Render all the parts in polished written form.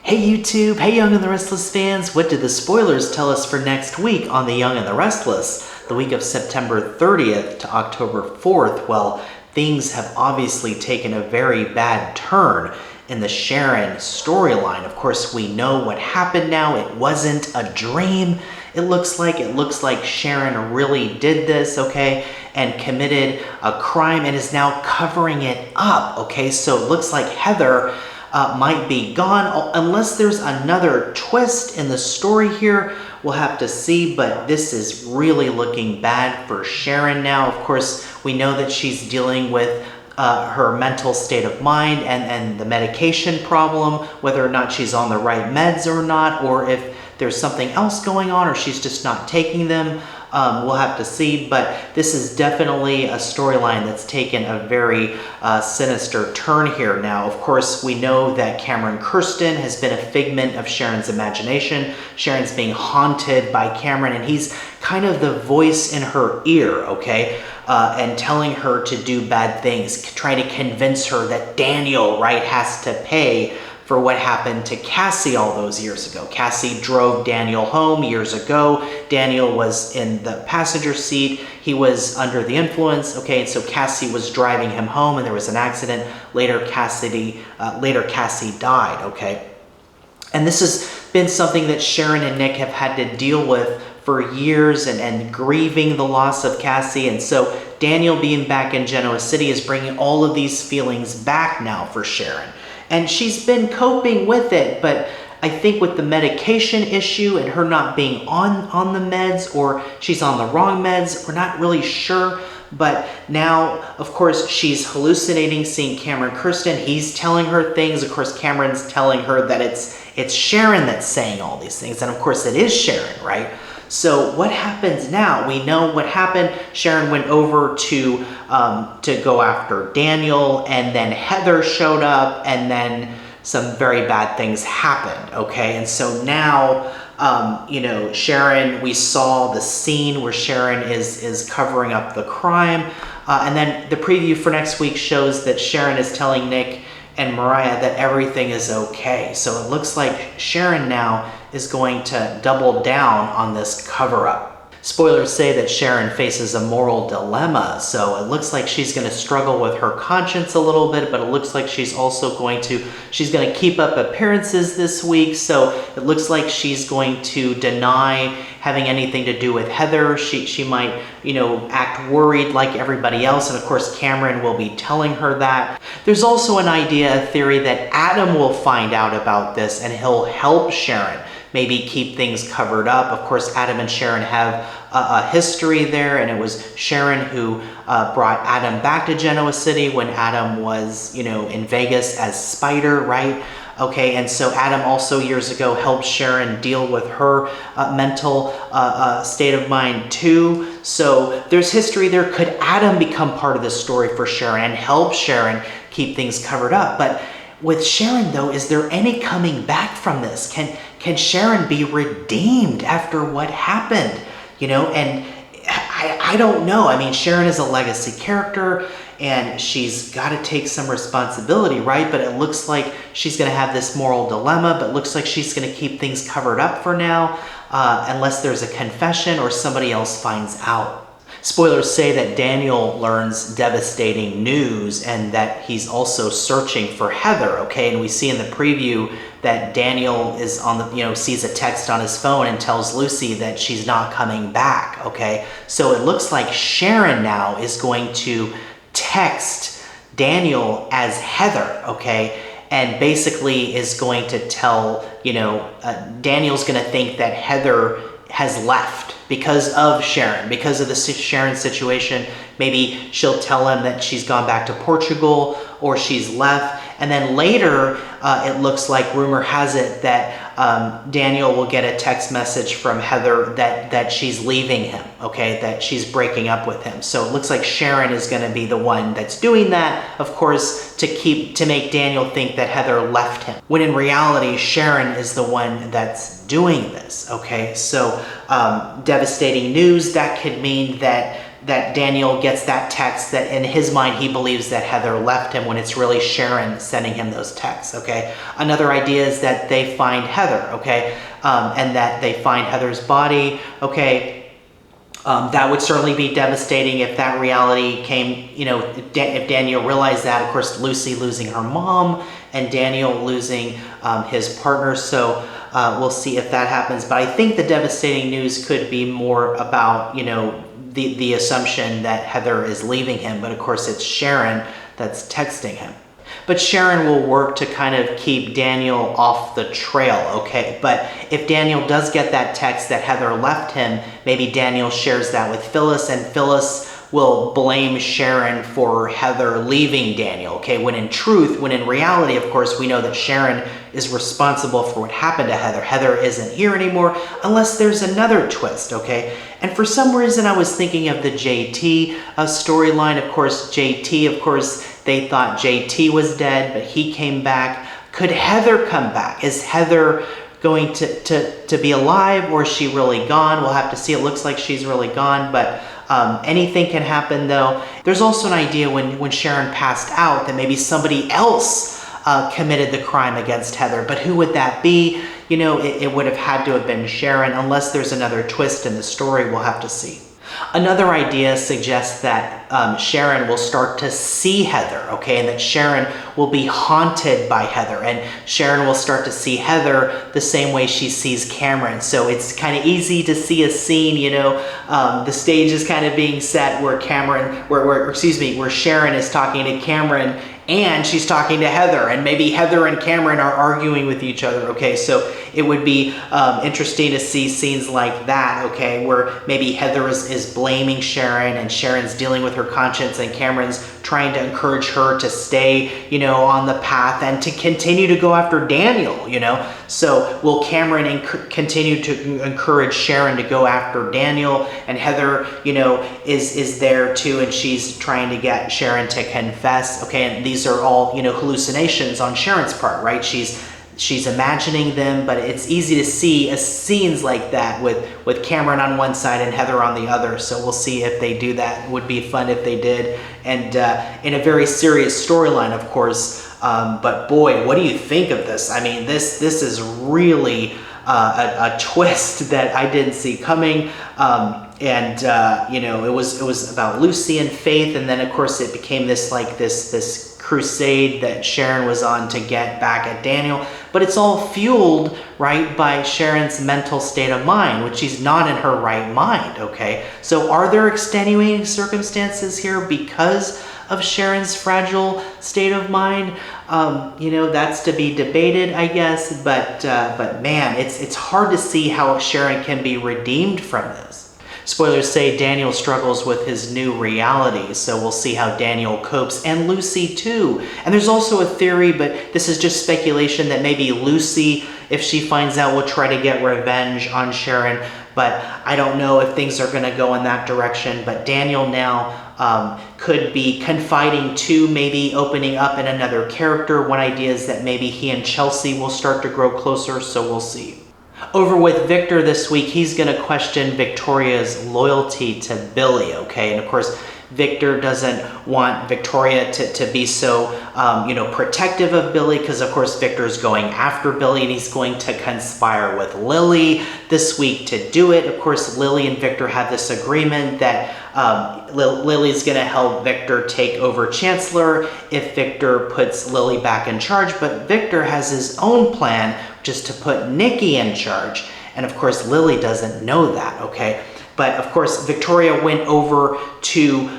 Hey YouTube, hey Young and the Restless fans, what did the spoilers tell us for next week on The Young and the Restless? The week of September 30th to October 4th, well, things have obviously taken a very bad turn in the Sharon storyline. Of course, we know what happened now. It wasn't a dream. It looks like Sharon really did this, okay, and committed a crime and is now covering it up, okay? So it looks like Heather might be gone, unless there's another twist in the story here. We'll have to see, but this is really looking bad for Sharon now. Of course, we know that she's dealing with her mental state of mind and the medication problem, whether or not she's on the right meds or not, or if there's something else going on or she's just not taking them. We'll have to see, but this is definitely a storyline that's taken a very sinister turn here. Now, of course, we know that Cameron Kirsten has been a figment of Sharon's imagination. Sharon's being haunted by Cameron, and he's kind of the voice in her ear, okay? And telling her to do bad things, trying to convince her that Daniel, right, has to pay for what happened to Cassie all those years ago. Cassie drove Daniel home years ago. Daniel was in the passenger seat. He was under the influence, okay, and so Cassie was driving him home and there was an accident. Later, Cassie died, okay? And this has been something that Sharon and Nick have had to deal with for years and grieving the loss of Cassie. And so Daniel being back in Genoa City is bringing all of these feelings back now for Sharon. And she's been coping with it, but I think with the medication issue and her not being on the meds, or she's on the wrong meds, we're not really sure. But now, of course, she's hallucinating, seeing Cameron Kirsten. He's telling her things. Of course, Cameron's telling her that it's Sharon that's saying all these things. And of course, it is Sharon, right? So what happens now? We know what happened. Sharon went over to go after Daniel, and then Heather showed up, and then some very bad things happened, okay? And so now, Sharon, we saw the scene where Sharon is covering up the crime, and then the preview for next week shows that Sharon is telling Nick and Mariah that everything is okay. So it looks like Sharon now is going to double down on this cover-up. Spoilers say that Sharon faces a moral dilemma, so it looks like she's going to struggle with her conscience a little bit, but it looks like she's also going to keep up appearances this week, so it looks like she's going to deny having anything to do with Heather. She might, act worried like everybody else, and of course Cameron will be telling her that. There's also an idea, a theory, that Adam will find out about this and he'll help Sharon maybe keep things covered up. Of course, Adam and Sharon have a history there, and it was Sharon who brought Adam back to Genoa City when Adam was, in Vegas as Spider, right? Okay, and so Adam also years ago helped Sharon deal with her mental state of mind too. So there's history there. Could Adam become part of the story for Sharon and help Sharon keep things covered up? But with Sharon, though, is there any coming back from this? Can Sharon be redeemed after what happened? And I don't know. I mean, Sharon is a legacy character, and she's got to take some responsibility, right? But it looks like she's going to have this moral dilemma, but it looks like she's going to keep things covered up for now, unless there's a confession or somebody else finds out. Spoilers say that Daniel learns devastating news and that he's also searching for Heather, okay? And we see in the preview that Daniel is on the, sees a text on his phone and tells Lucy that she's not coming back, okay? So it looks like Sharon now is going to text Daniel as Heather, okay? And basically is going to tell, Daniel's going to think that Heather has left because of Sharon, because of the Sharon situation. Maybe she'll tell him that she's gone back to Portugal or she's left. And then later, it looks like, rumor has it, that Daniel will get a text message from Heather that she's leaving him, okay, that she's breaking up with him. So it looks like Sharon is going to be the one that's doing that, of course, to make Daniel think that Heather left him, when in reality, Sharon is the one that's doing this, okay? So devastating news. That could mean that that Daniel gets that text that in his mind he believes that Heather left him when it's really Sharon sending him those texts, okay? Another idea is that they find Heather, okay? And that they find Heather's body, okay? That would certainly be devastating if that reality came, if Daniel realized that. Of course, Lucy losing her mom and Daniel losing his partner. So we'll see if that happens. But I think the devastating news could be more about, the assumption that Heather is leaving him. But of course, it's Sharon that's texting him. But Sharon will work to kind of keep Daniel off the trail, okay? But if Daniel does get that text that Heather left him, maybe Daniel shares that with Phyllis, and Phyllis will blame Sharon for Heather leaving Daniel, okay? When in reality, of course, we know that Sharon is responsible for what happened to Heather. Heather isn't here anymore unless there's another twist, okay? And for some reason, I was thinking of the JT storyline. Of course, they thought JT was dead, but he came back. Could Heather come back? Is Heather going to be alive, or is she really gone? We'll have to see. It looks like she's really gone, but anything can happen though. There's also an idea when Sharon passed out that maybe somebody else committed the crime against Heather, but who would that be? It would have had to have been Sharon, unless there's another twist in the story. We'll have to see. Another idea suggests that Sharon will start to see Heather, okay, and that Sharon will be haunted by Heather, and Sharon will start to see Heather the same way she sees Cameron. So it's kind of easy to see a scene, the stage is kind of being set where Sharon is talking to Cameron and she's talking to Heather, and maybe Heather and Cameron are arguing with each other, okay? So it would be interesting to see scenes like that, okay, where maybe Heather is blaming Sharon, and Sharon's dealing with her conscience, and Cameron's trying to encourage her to stay, on the path and to continue to go after Daniel, So will Cameron continue to encourage Sharon to go after Daniel, and Heather, is there too, and she's trying to get Sharon to confess, okay? And these are all, hallucinations on Sharon's part, right? She's imagining them, but it's easy to see scenes like that with Cameron on one side and Heather on the other. So we'll see if they do that. It would be fun if they did. And in a very serious storyline, of course. But boy, what do you think of this? I mean, this is really a twist that I didn't see coming. It was about Lucy and Faith, and then of course it became this crusade that Sharon was on to get back at Daniel. But it's all fueled, right, by Sharon's mental state of mind, which she's not in her right mind, okay? So are there extenuating circumstances here because of Sharon's fragile state of mind? That's to be debated, I guess, but man, it's hard to see how Sharon can be redeemed from this. Spoilers say Daniel struggles with his new reality, so we'll see how Daniel copes, and Lucy too. And there's also a theory, but this is just speculation, that maybe Lucy, if she finds out, will try to get revenge on Sharon, but I don't know if things are going to go in that direction. But Daniel now could be confiding to, maybe opening up in another character. One idea is that maybe he and Chelsea will start to grow closer, so we'll see. Over with Victor this week, he's going to question Victoria's loyalty to Billy, okay? And of course, Victor doesn't want Victoria to be so, protective of Billy, because of course Victor's going after Billy, and he's going to conspire with Lily this week to do it. Of course, Lily and Victor have this agreement that Lily's going to help Victor take over Chancellor if Victor puts Lily back in charge, but Victor has his own plan, which is to put Nikki in charge. And of course, Lily doesn't know that, okay? But of course, Victoria went over to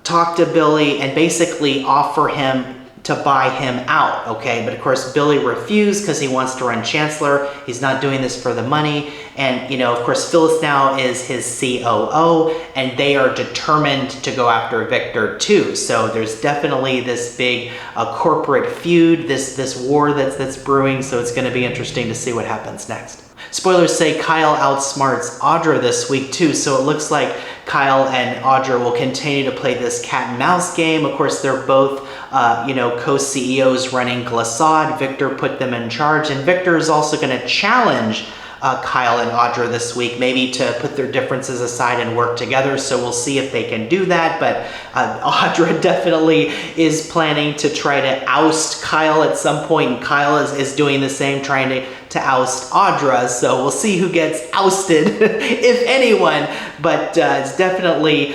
talk to Billy and basically offer him to buy him out, okay? But of course, Billy refused because he wants to run Chancellor. He's not doing this for the money. And, of course, Phyllis now is his COO, and they are determined to go after Victor too. So there's definitely this big corporate feud, this war that's brewing. So it's going to be interesting to see what happens next. Spoilers say Kyle outsmarts Audra this week too, so it looks like Kyle and Audra will continue to play this cat and mouse game. Of course, they're both, co-CEOs running Glissade. Victor put them in charge, and Victor is also going to challenge Kyle and Audra this week, maybe to put their differences aside and work together. So we'll see if they can do that. But Audra definitely is planning to try to oust Kyle at some point, and Kyle is doing the same, trying to oust Audra. So we'll see who gets ousted, if anyone. But it's definitely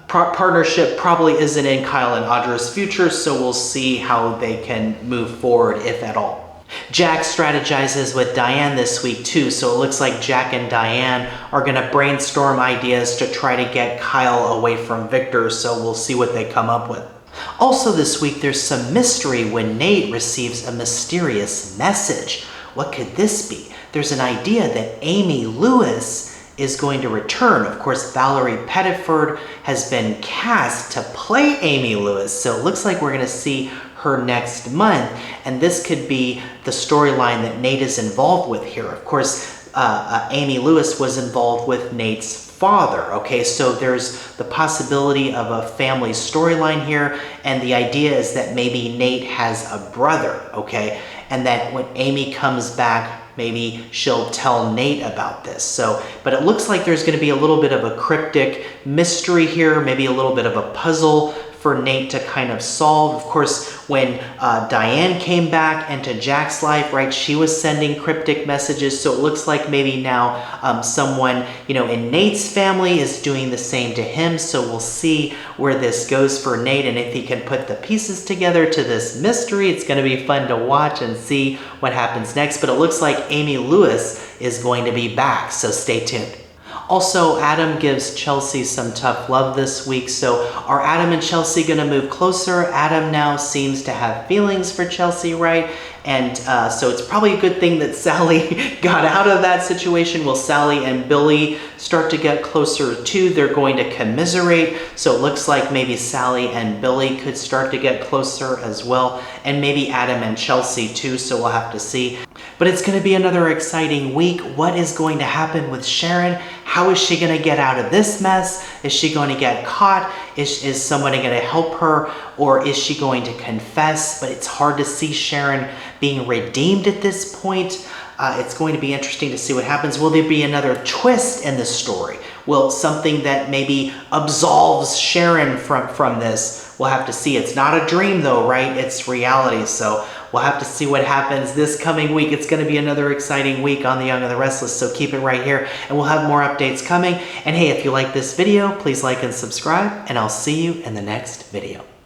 partnership probably isn't in Kyle and Audra's future, so we'll see how they can move forward, if at all. Jack strategizes with Diane this week too, so it looks like Jack and Diane are going to brainstorm ideas to try to get Kyle away from Victor, so we'll see what they come up with. Also this week, there's some mystery when Nate receives a mysterious message. What could this be? There's an idea that Amy Lewis is going to return. Of course, Valerie Pettiford has been cast to play Amy Lewis, so it looks like we're going to see her next month, and this could be the storyline that Nate is involved with here. Of course, Amy Lewis was involved with Nate's father, okay? So there's the possibility of a family storyline here, and the idea is that maybe Nate has a brother, okay? And that when Amy comes back, maybe she'll tell Nate about this. So, but it looks like there's going to be a little bit of a cryptic mystery here, maybe a little bit of a puzzle for Nate to kind of solve. Of course, when Diane came back into Jack's life, right, she was sending cryptic messages. So it looks like maybe now someone, in Nate's family is doing the same to him. So we'll see where this goes for Nate, and if he can put the pieces together to this mystery. It's going to be fun to watch and see what happens next. But it looks like Amy Lewis is going to be back, so stay tuned. Also, Adam gives Chelsea some tough love this week. So are Adam and Chelsea going to move closer? Adam now seems to have feelings for Chelsea, right? And so it's probably a good thing that Sally got out of that situation. Will Sally and Billy start to get closer too? They're going to commiserate. So it looks like maybe Sally and Billy could start to get closer as well. And maybe Adam and Chelsea too, so we'll have to see. But it's going to be another exciting week. What is going to happen with Sharon? How is she going to get out of this mess? Is she going to get caught? Is somebody going to help her? Or is she going to confess? But it's hard to see Sharon being redeemed at this point. It's going to be interesting to see what happens. Will there be another twist in the story? Will something that maybe absolves Sharon from this? We'll have to see. It's not a dream though, right? It's reality. So we'll have to see what happens this coming week. It's going to be another exciting week on The Young and the Restless, so keep it right here, and we'll have more updates coming. And hey, if you like this video, please like and subscribe, and I'll see you in the next video.